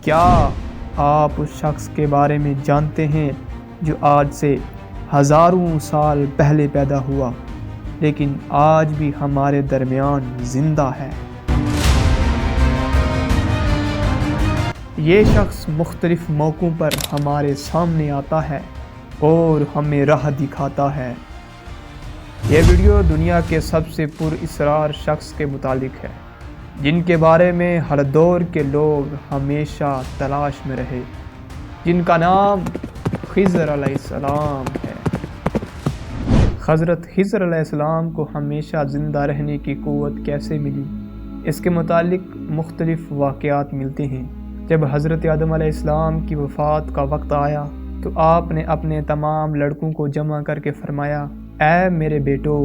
کیا آپ اس شخص کے بارے میں جانتے ہیں جو آج سے ہزاروں سال پہلے پیدا ہوا لیکن آج بھی ہمارے درمیان زندہ ہے؟ یہ شخص مختلف موقعوں پر ہمارے سامنے آتا ہے اور ہمیں راہ دکھاتا ہے۔ یہ ویڈیو دنیا کے سب سے پر اسرار شخص کے متعلق ہے جن کے بارے میں ہر دور کے لوگ ہمیشہ تلاش میں رہے، جن کا نام خضر علیہ السلام ہے۔ حضرت خضر علیہ السلام کو ہمیشہ زندہ رہنے کی قوت کیسے ملی؟ اس کے متعلق مختلف واقعات ملتے ہیں۔ جب حضرت آدم علیہ السلام کی وفات کا وقت آیا تو آپ نے اپنے تمام لڑکوں کو جمع کر کے فرمایا، اے میرے بیٹو،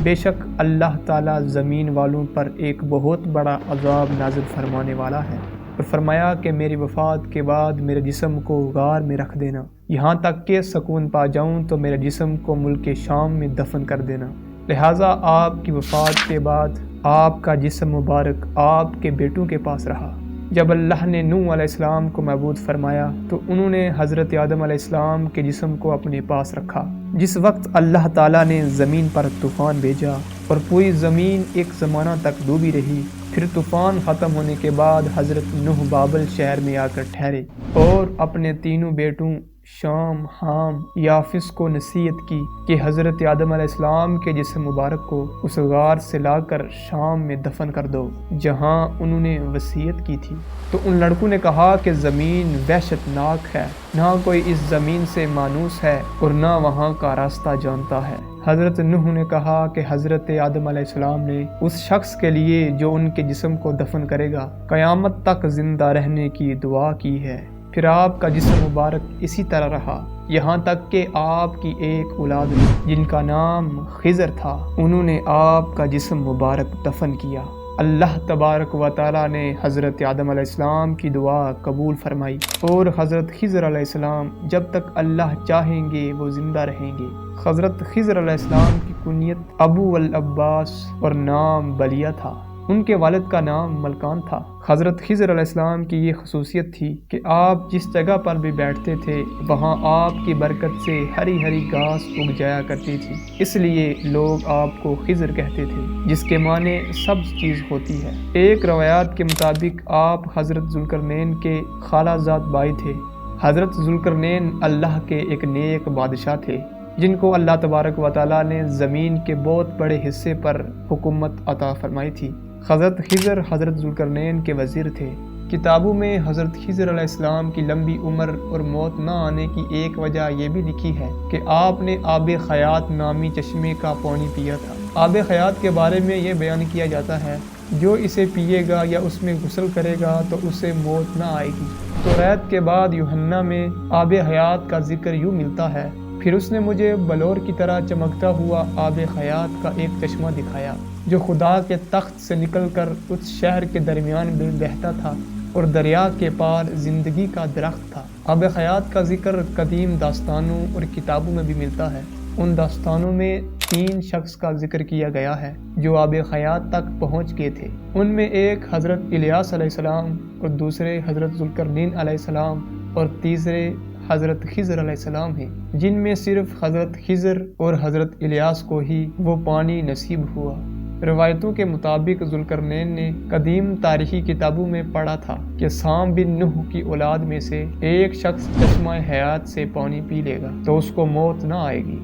بے شک اللہ تعالیٰ زمین والوں پر ایک بہت بڑا عذاب نازل فرمانے والا ہے، اور فرمایا کہ میری وفات کے بعد میرے جسم کو غار میں رکھ دینا، یہاں تک کہ سکون پا جاؤں تو میرے جسم کو ملک شام میں دفن کر دینا۔ لہٰذا آپ کی وفات کے بعد آپ کا جسم مبارک آپ کے بیٹوں کے پاس رہا۔ جب اللہ نے نوح علیہ السلام کو مبعوث فرمایا تو انہوں نے حضرت آدم علیہ السلام کے جسم کو اپنے پاس رکھا۔ جس وقت اللہ تعالیٰ نے زمین پر طوفان بھیجا اور پوری زمین ایک زمانہ تک ڈوبی رہی، پھر طوفان ختم ہونے کے بعد حضرت نوح بابل شہر میں آ کر ٹھہرے اور اپنے تینوں بیٹوں شام، حام، یافس کو نصیحت کی کہ حضرت آدم علیہ السلام کے جسم مبارک کو اس غار سے لا کر شام میں دفن کر دو جہاں انہوں نے وصیت کی تھی۔ تو ان لڑکوں نے کہا کہ زمین وحشت ناک ہے، نہ کوئی اس زمین سے مانوس ہے اور نہ وہاں کا راستہ جانتا ہے۔ حضرت نوح نے کہا کہ حضرت آدم علیہ السلام نے اس شخص کے لیے جو ان کے جسم کو دفن کرے گا قیامت تک زندہ رہنے کی دعا کی ہے۔ پھر آپ کا جسم مبارک اسی طرح رہا یہاں تک کہ آپ کی ایک اولاد ہوئی جن کا نام خضر تھا، انہوں نے آپ کا جسم مبارک دفن کیا۔ اللہ تبارک و تعالیٰ نے حضرت آدم علیہ السلام کی دعا قبول فرمائی اور حضرت خضر علیہ السلام جب تک اللہ چاہیں گے وہ زندہ رہیں گے۔ حضرت خضر علیہ السلام کی کنیت ابو العباس اور نام بلیہ تھا، ان کے والد کا نام ملکان تھا۔ حضرت خضر علیہ السلام کی یہ خصوصیت تھی کہ آپ جس جگہ پر بھی بیٹھتے تھے وہاں آپ کی برکت سے ہری ہری گھاس اگ جایا کرتی تھی، اس لیے لوگ آپ کو خضر کہتے تھے جس کے معنی سبز چیز ہوتی ہے۔ ایک روایات کے مطابق آپ حضرت ذوالقرنین کے خالہ زاد بھائی تھے۔ حضرت ذوالقرنین اللہ کے ایک نیک بادشاہ تھے جن کو اللہ تبارک و تعالیٰ نے زمین کے بہت بڑے حصے پر حکومت عطا فرمائی تھی۔ حضرت خضر حضرت ذوالقرنین کے وزیر تھے۔ کتابوں میں حضرت خضر علیہ السلام کی لمبی عمر اور موت نہ آنے کی ایک وجہ یہ بھی لکھی ہے کہ آپ نے آب حیات نامی چشمے کا پانی پیا تھا۔ آب حیات کے بارے میں یہ بیان کیا جاتا ہے، جو اسے پیے گا یا اس میں غسل کرے گا تو اسے موت نہ آئے گی۔ توریت کے بعد یوحنا میں آب حیات کا ذکر یوں ملتا ہے، پھر اس نے مجھے بلور کی طرح چمکتا ہوا آب حیات کا ایک چشمہ دکھایا جو خدا کے تخت سے نکل کر اس شہر کے درمیان میں بہتا تھا اور دریا کے پار زندگی کا درخت تھا۔ آب حیات کا ذکر قدیم داستانوں اور کتابوں میں بھی ملتا ہے۔ ان داستانوں میں 3 شخص کا ذکر کیا گیا ہے جو آب حیات تک پہنچ گئے تھے۔ ان میں ایک حضرت الیاس علیہ السلام اور دوسرے حضرت ذوالقرنین علیہ السلام اور تیسرے حضرت خضر علیہ السلام ہیں، جن میں صرف حضرت خضر اور حضرت الیاس کو ہی وہ پانی نصیب ہوا۔ روایتوں کے مطابق ذوالقرنین نے قدیم تاریخی کتابوں میں پڑھا تھا کہ سام بن نوح کی اولاد میں سے ایک شخص چشمہ حیات سے پانی پی لے گا تو اس کو موت نہ آئے گی،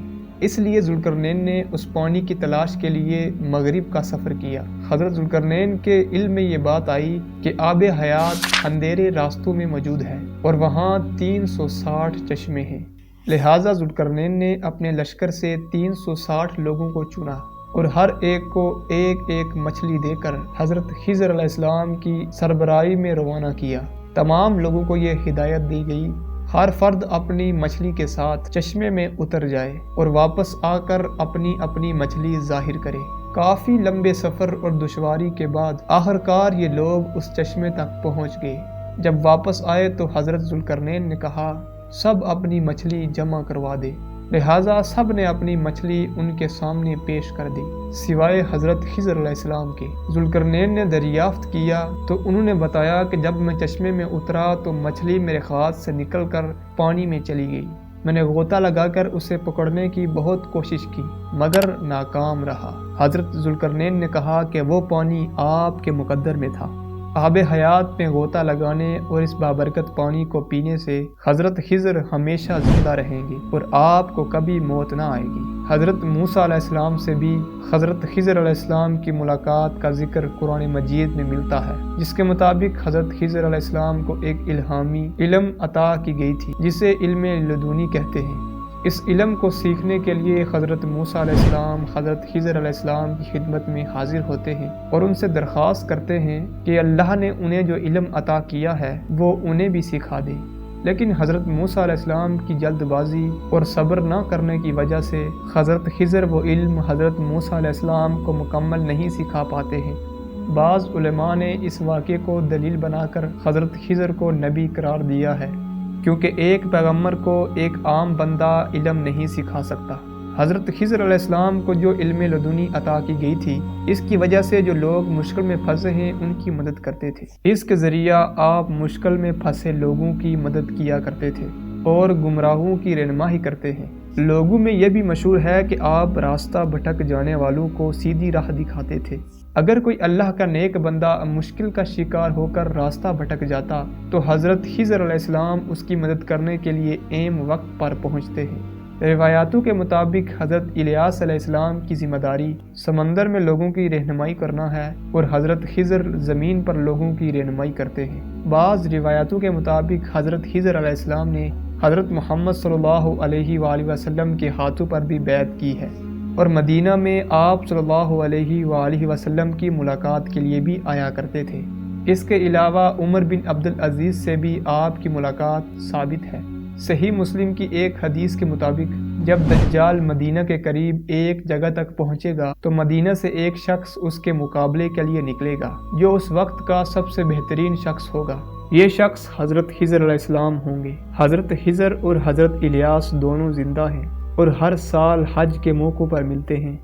اس لیے ذوالقرنین نے اس پانی کی تلاش کے لیے مغرب کا سفر کیا۔ حضرت ذوالقرنین کے علم میں یہ بات آئی کہ آب حیات اندھیرے راستوں میں موجود ہے اور وہاں 360 چشمے ہیں، لہٰذا ذوالقرنین نے اپنے لشکر سے 360 لوگوں کو چنا اور ہر ایک کو ایک ایک مچھلی دے کر حضرت خضر علیہ السلام کی سربراہی میں روانہ کیا۔ تمام لوگوں کو یہ ہدایت دی گئی، ہر فرد اپنی مچھلی کے ساتھ چشمے میں اتر جائے اور واپس آ کر اپنی اپنی مچھلی ظاہر کرے۔ کافی لمبے سفر اور دشواری کے بعد آخرکار یہ لوگ اس چشمے تک پہنچ گئے۔ جب واپس آئے تو حضرت ذوالقرنین نے کہا، سب اپنی مچھلی جمع کروا دے۔ لہٰذا سب نے اپنی مچھلی ان کے سامنے پیش کر دی سوائے حضرت خضر علیہ السلام کے۔ ذوالقرنین نے دریافت کیا تو انہوں نے بتایا کہ جب میں چشمے میں اترا تو مچھلی میرے ہاتھ سے نکل کر پانی میں چلی گئی۔ میں نے غوطہ لگا کر اسے پکڑنے کی بہت کوشش کی مگر ناکام رہا۔ حضرت ذوالقرنین نے کہا کہ وہ پانی آپ کے مقدر میں تھا۔ آب حیات میں غوطہ لگانے اور اس بابرکت پانی کو پینے سے حضرت خضر ہمیشہ زندہ رہیں گے اور آپ کو کبھی موت نہ آئے گی۔ حضرت موسیٰ علیہ السلام سے بھی حضرت خضر علیہ السلام کی ملاقات کا ذکر قرآن مجید میں ملتا ہے، جس کے مطابق حضرت خضر علیہ السلام کو ایک الہامی علم عطا کی گئی تھی جسے علم لدنی کہتے ہیں۔ اس علم کو سیکھنے کے لیے حضرت موسیٰ علیہ السلام حضرت خضر علیہ السلام کی خدمت میں حاضر ہوتے ہیں اور ان سے درخواست کرتے ہیں کہ اللہ نے انہیں جو علم عطا کیا ہے وہ انہیں بھی سکھا دے، لیکن حضرت موسیٰ علیہ السلام کی جلد بازی اور صبر نہ کرنے کی وجہ سے حضرت خضر وہ علم حضرت موسیٰ علیہ السلام کو مکمل نہیں سکھا پاتے ہیں۔ بعض علماء نے اس واقعے کو دلیل بنا کر حضرت خضر کو نبی قرار دیا ہے، کیونکہ ایک پیغمبر کو ایک عام بندہ علم نہیں سکھا سکتا۔ حضرت خضر علیہ السلام کو جو علم لدنی عطا کی گئی تھی، اس کی وجہ سے جو لوگ مشکل میں پھنسے ہیں ان کی مدد کرتے تھے۔ اس کے ذریعہ آپ مشکل میں پھنسے لوگوں کی مدد کیا کرتے تھے اور گمراہوں کی رہنمائی کرتے ہیں۔ لوگوں میں یہ بھی مشہور ہے کہ آپ راستہ بھٹک جانے والوں کو سیدھی راہ دکھاتے تھے۔ اگر کوئی اللہ کا نیک بندہ مشکل کا شکار ہو کر راستہ بھٹک جاتا تو حضرت خضر علیہ السلام اس کی مدد کرنے کے لیے عین وقت پر پہنچتے ہیں۔ روایاتوں کے مطابق حضرت الیاس علیہ السلام کی ذمہ داری سمندر میں لوگوں کی رہنمائی کرنا ہے اور حضرت خضر زمین پر لوگوں کی رہنمائی کرتے ہیں۔ بعض روایاتوں کے مطابق حضرت خضر علیہ السلام نے حضرت محمد صلی اللہ علیہ وآلہ وسلم کے ہاتھوں پر بھی بیعت کی ہے اور مدینہ میں آپ صلی اللہ علیہ وآلہ وسلم کی ملاقات کے لیے بھی آیا کرتے تھے۔ اس کے علاوہ عمر بن عبدالعزیز سے بھی آپ کی ملاقات ثابت ہے۔ صحیح مسلم کی ایک حدیث کے مطابق جب دجال مدینہ کے قریب ایک جگہ تک پہنچے گا تو مدینہ سے ایک شخص اس کے مقابلے کے لیے نکلے گا جو اس وقت کا سب سے بہترین شخص ہوگا۔ یہ شخص حضرت خضر علیہ السلام ہوں گے۔ حضرت خضر اور حضرت الیاس دونوں زندہ ہیں اور ہر سال حج کے موقع پر ملتے ہیں۔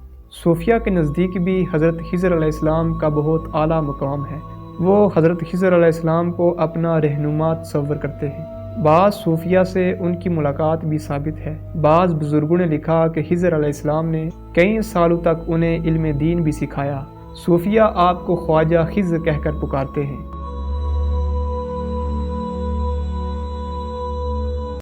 صوفیہ کے نزدیک بھی حضرت خضر علیہ السلام کا بہت اعلیٰ مقام ہے۔ وہ حضرت خضر علیہ السلام کو اپنا رہنما تصور کرتے ہیں۔ بعض صوفیہ سے ان کی ملاقات بھی ثابت ہے۔ بعض بزرگوں نے لکھا کہ خضر علیہ السلام نے کئی سالوں تک انہیں علم دین بھی سکھایا۔ صوفیہ آپ کو خواجہ خضر کہہ کر پکارتے ہیں۔